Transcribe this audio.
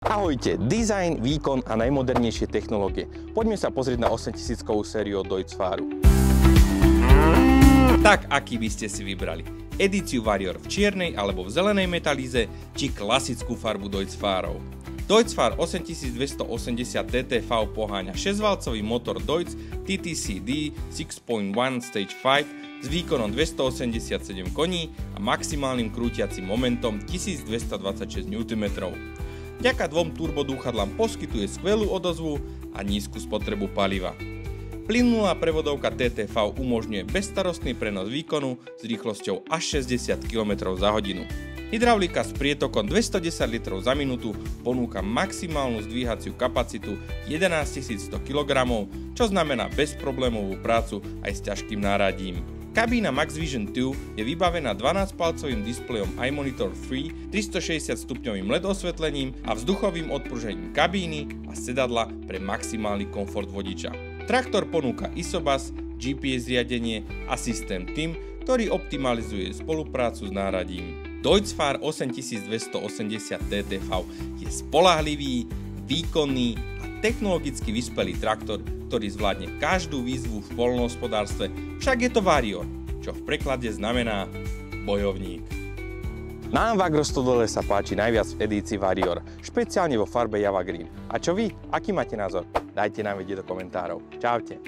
Ahojte, dizajn, výkon a najmodernejšie technológie. Poďme sa pozrieť na 8000-kovú sériu od Deutz-Fahru. Tak, aký by ste si vybrali? Edíciu Warrior v čiernej alebo v zelenej metalíze, či klasickú farbu Deutz-Fahrov? Deutz-Fahr 8280 TTV poháňa 6-valcový motor Deutz TTCD 6.1 Stage 5 s výkonom 287 koní a maximálnym krútiacim momentom 1226 Nm. Vďaka dvom turbodúchadlám poskytuje skvelú odozvu a nízku spotrebu paliva. Plynulá prevodovka TTV umožňuje bezstarostný prenos výkonu s rýchlosťou až 60 km za hodinu. Hydraulika s prietokom 210 litrov za minútu ponúka maximálnu zdvíhaciu kapacitu 11100 kg, čo znamená bezproblémovú prácu aj s ťažkým náradím. Kabína Max Vision 2 je vybavená 12-palcovým displejom iMonitor 3, 360 stupňovým LED osvetlením a vzduchovým odpružením kabíny a sedadla pre maximálny komfort vodiča. Traktor ponúka ISOBUS, GPS riadenie a systém TIM, ktorý optimalizuje spoluprácu s náradím. Deutz-Fahr 8280 TTV je spoľahlivý, výkonný a technologicky vyspelý traktor, ktorý zvládne každú výzvu v poľnohospodárstve, však je to Warrior, čo v preklade znamená bojovník. Nám v Agrostodole sa páči najviac v edícii Warrior, špeciálne vo farbe Java Green. A čo vy? Aký máte názor? Dajte nám vedieť do komentárov. Čaute.